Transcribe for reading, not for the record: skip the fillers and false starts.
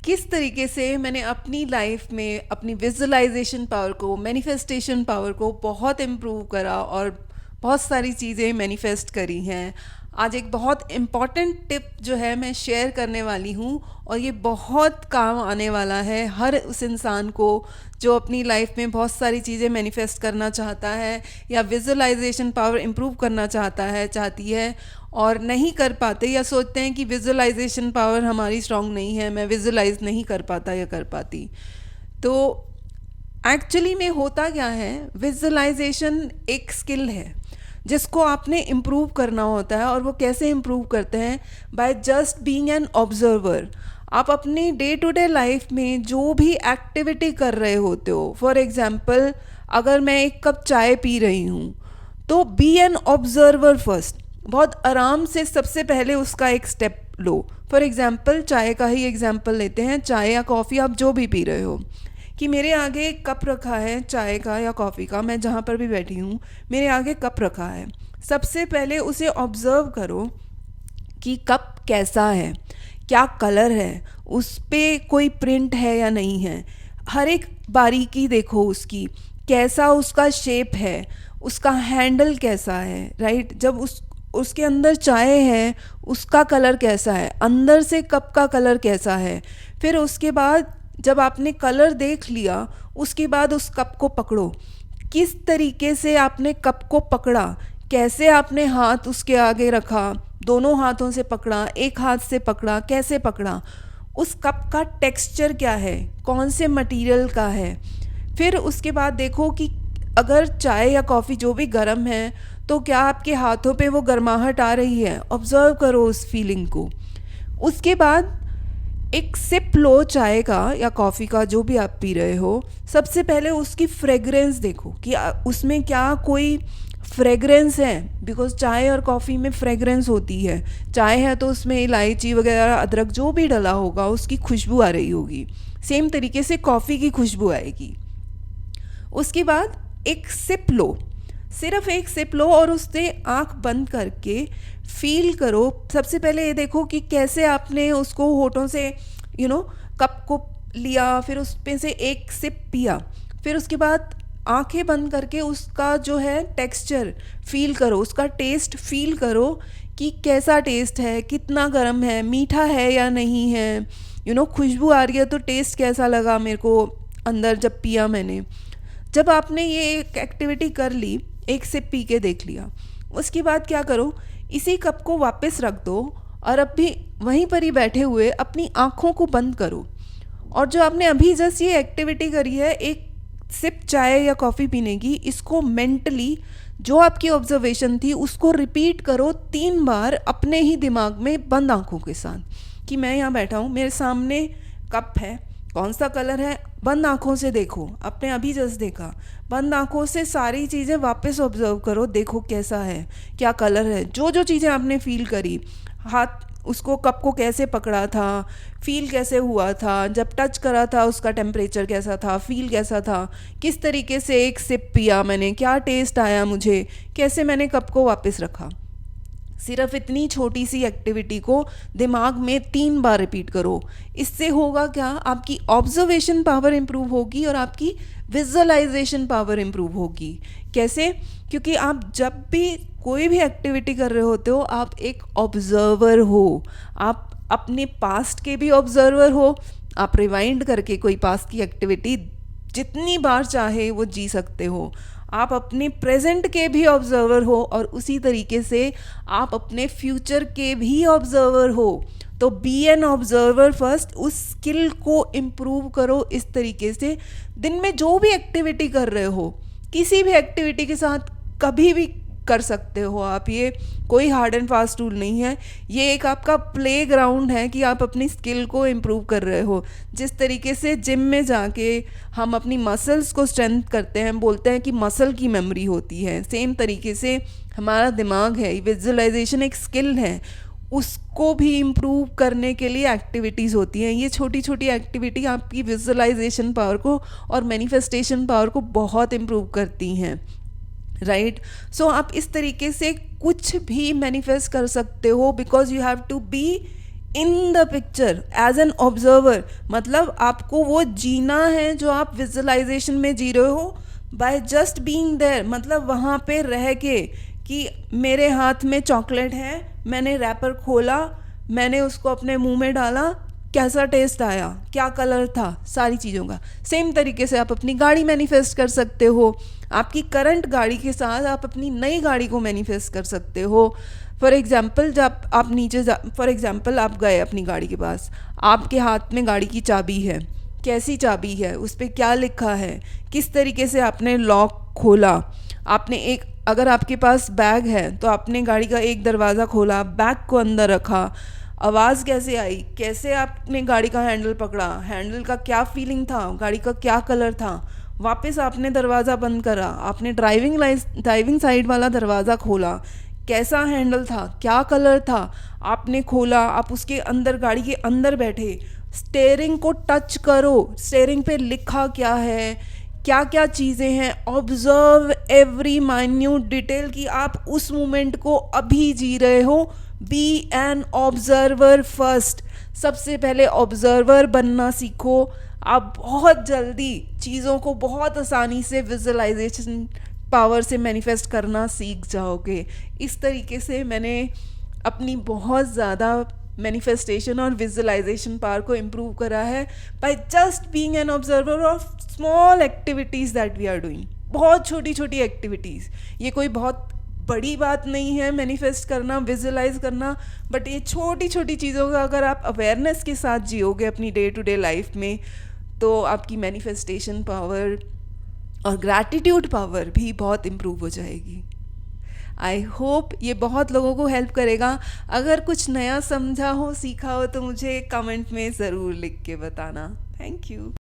किस तरीके से मैंने अपनी लाइफ में अपनी विजुअलाइजेशन पावर को, मैनिफेस्टेशन पावर को बहुत इम्प्रूव करा और बहुत सारी चीज़ें मैनिफेस्ट करी हैं। आज एक बहुत इम्पॉर्टेंट टिप जो है मैं शेयर करने वाली हूँ, और ये बहुत काम आने वाला है हर उस इंसान को जो अपनी लाइफ में बहुत सारी चीज़ें मैनिफेस्ट करना चाहता है या विजुअलाइजेशन पावर इम्प्रूव करना चाहती है और नहीं कर पाते, या सोचते हैं कि विजुअलाइजेशन पावर हमारी स्ट्रांग नहीं है, मैं विजुअलाइज नहीं कर पाता या कर पाती। तो एक्चुअली में होता क्या है, विजुअलाइजेशन एक स्किल है जिसको आपने इम्प्रूव करना होता है। और वो कैसे इम्प्रूव करते हैं? Bye just being an observer. आप अपनी डे टू डे लाइफ में जो भी एक्टिविटी कर रहे होते हो, फॉर एग्जाम्पल अगर मैं एक कप चाय पी रही हूँ, तो बी एन ऑब्जर्वर फर्स्ट। बहुत आराम से सबसे पहले उसका एक स्टेप लो। फॉर एग्जाम्पल चाय का ही एग्जाम्पल लेते हैं, चाय या कॉफ़ी आप जो भी पी रहे हो, कि मेरे आगे एक कप रखा है चाय का या कॉफ़ी का, मैं जहाँ पर भी बैठी हूँ मेरे आगे कप रखा है। सबसे पहले उसे ऑब्ज़र्व करो कि कप कैसा है, क्या कलर है, उस पे कोई प्रिंट है या नहीं है। हर एक बारीकी देखो उसकी, कैसा उसका शेप है, उसका हैंडल कैसा है, राइट। जब उसके अंदर चाय है उसका कलर कैसा है, अंदर से कप का कलर कैसा है। फिर उसके बाद जब आपने कलर देख लिया, उसके बाद उस कप को पकड़ो। किस तरीके से आपने कप को पकड़ा, कैसे आपने हाथ उसके आगे रखा, दोनों हाथों से पकड़ा, एक हाथ से पकड़ा, कैसे पकड़ा, उस कप का टेक्सचर क्या है, कौन से मटेरियल का है। फिर उसके बाद देखो कि अगर चाय या कॉफ़ी जो भी गर्म है, तो क्या आपके हाथों पे वो गर्माहट आ रही है। ऑब्ज़र्व करो उस फीलिंग को। उसके बाद एक सिप लो चाय का या कॉफ़ी का, जो भी आप पी रहे हो। सबसे पहले उसकी फ्रेगरेंस देखो कि उसमें क्या कोई फ्रेगरेंस है, बिकॉज चाय और कॉफ़ी में फ्रेगरेंस होती है। चाय है तो उसमें इलायची वगैरह, अदरक जो भी डला होगा उसकी खुशबू आ रही होगी। सेम तरीके से कॉफ़ी की खुशबू आएगी। उसके बाद एक सिप लो, सिर्फ एक सिप लो और उससे आँख बंद करके फील करो। सबसे पहले ये देखो कि कैसे आपने उसको होठों से कप को लिया, फिर उस पे से एक सिप पिया। फिर उसके बाद आंखें बंद करके उसका जो है टेक्सचर फील करो, उसका टेस्ट फील करो कि कैसा टेस्ट है, कितना गर्म है, मीठा है या नहीं है। खुशबू आ रही है तो टेस्ट कैसा लगा मेरे को अंदर जब पिया मैंने। जब आपने ये एक एक्टिविटी कर ली, एक सिप पी के देख लिया, उसके बाद क्या करो, इसी कप को वापस रख दो और अब भी वहीं पर ही बैठे हुए अपनी आँखों को बंद करो। और जो आपने अभी जस्ट ये एक्टिविटी करी है, एक सिप चाय या कॉफ़ी पीने की, इसको मेंटली जो आपकी ऑब्जर्वेशन थी उसको रिपीट करो 3 बार अपने ही दिमाग में, बंद आँखों के साथ। कि मैं यहाँ बैठा हूँ, मेरे सामने कप है, कौन सा कलर है, बंद आँखों से देखो। आपने अभी जस्ट देखा, बंद आँखों से सारी चीज़ें वापस ऑब्जर्व करो, देखो कैसा है, क्या कलर है, जो जो चीज़ें आपने फील करी, हाथ उसको कप को कैसे पकड़ा था, फील कैसे हुआ था, जब टच करा था उसका टेम्परेचर कैसा था, फील कैसा था, किस तरीके से एक सिप पिया मैंने, क्या टेस्ट आया मुझे, कैसे मैंने कप को वापस रखा। सिर्फ इतनी छोटी सी एक्टिविटी को दिमाग में 3 बार रिपीट करो। इससे होगा क्या, आपकी ऑब्जर्वेशन पावर इम्प्रूव होगी और आपकी विजुअलाइजेशन पावर इम्प्रूव होगी। कैसे? क्योंकि आप जब भी कोई भी एक्टिविटी कर रहे होते हो, आप एक ऑब्जर्वर हो। आप अपने पास्ट के भी ऑब्जर्वर हो। आप रिवाइंड करके कोई पास्ट की एक्टिविटी जितनी बार चाहे वो जी सकते हो। आप अपने प्रेजेंट के भी ऑब्जर्वर हो और उसी तरीके से आप अपने फ्यूचर के भी ऑब्जर्वर हो। तो बी एन ऑब्जर्वर फर्स्ट, उस स्किल को इम्प्रूव करो इस तरीके से। दिन में जो भी एक्टिविटी कर रहे हो, किसी भी एक्टिविटी के साथ कभी भी कर सकते हो आप। ये कोई हार्ड एंड फास्ट रूल नहीं है, ये एक आपका प्ले ग्राउंड है कि आप अपनी स्किल को इम्प्रूव कर रहे हो। जिस तरीके से जिम में जाके हम अपनी मसल्स को स्ट्रेंथ करते हैं, बोलते हैं कि मसल की मेमोरी होती है, सेम तरीके से हमारा दिमाग है, विजुअलाइजेशन एक स्किल है, उसको भी इम्प्रूव करने के लिए एक्टिविटीज़ होती हैं। ये छोटी छोटी एक्टिविटी आपकी विजुअलाइजेशन पावर को और मैनिफेस्टेशन पावर को बहुत इम्प्रूव करती हैं, राइट। सो आप इस तरीके से कुछ भी मैनिफेस्ट कर सकते हो, because you have to be in the picture as an observer, मतलब आपको वो जीना है जो आप विजुअलाइजेशन में जी रहे हो बाय जस्ट बीइंग देयर, मतलब वहाँ पे रह के कि मेरे हाथ में चॉकलेट है, मैंने रैपर खोला, मैंने उसको अपने मुंह में डाला, कैसा टेस्ट आया, क्या कलर था, सारी चीज़ों का। सेम तरीके से आप अपनी गाड़ी मैनिफेस्ट कर सकते हो, आपकी करंट गाड़ी के साथ आप अपनी नई गाड़ी को मैनिफेस्ट कर सकते हो। फॉर एग्ज़ाम्पल जब आप नीचे जा, फॉर एग्ज़ाम्पल आप गए अपनी गाड़ी के पास, आपके हाथ में गाड़ी की चाबी है, कैसी चाबी है, उस पर क्या लिखा है, किस तरीके से आपने लॉक खोला, आपने एक, अगर आपके पास बैग है तो आपने गाड़ी का एक दरवाज़ा खोला, बैग को अंदर रखा, आवाज़ कैसे आई, कैसे आपने गाड़ी का हैंडल पकड़ा, हैंडल का क्या फीलिंग था, गाड़ी का क्या कलर था, वापस आपने दरवाज़ा बंद करा, आपने ड्राइविंग साइड वाला दरवाज़ा खोला, कैसा हैंडल था, क्या कलर था, आपने खोला, आप उसके अंदर, गाड़ी के अंदर बैठे, स्टेयरिंग को टच करो, स्टेयरिंग पे लिखा क्या है, क्या क्या चीज़ें हैं, ऑब्जर्व एवरी माइन्यूट डिटेल कि आप उस मोमेंट को अभी जी रहे हो। बी एन ऑब्जर्वर फर्स्ट, सबसे पहले ऑब्जर्वर बनना सीखो। आप बहुत जल्दी चीज़ों को बहुत आसानी से विजुअलाइजेशन पावर से मैनिफेस्ट करना सीख जाओगे। इस तरीके से मैंने अपनी बहुत ज़्यादा मैनिफेस्टेशन और विजुअलाइजेशन पावर को इम्प्रूव करा है by just being an observer of small activities that we are doing. बहुत छोटी छोटी एक्टिविटीज़, ये कोई बहुत बड़ी बात नहीं है मैनिफेस्ट करना, विजुअलाइज करना, बट ये छोटी छोटी चीज़ों का अगर आप अवेयरनेस के साथ जियोगे अपनी डे टू डे लाइफ में, तो आपकी मैनिफेस्टेशन पावर और ग्रैटिट्यूड पावर भी बहुत इम्प्रूव हो जाएगी। आई होप ये बहुत लोगों को हेल्प करेगा। अगर कुछ नया समझा हो, सीखा हो, तो मुझे कमेंट में ज़रूर लिख के बताना। Thank you.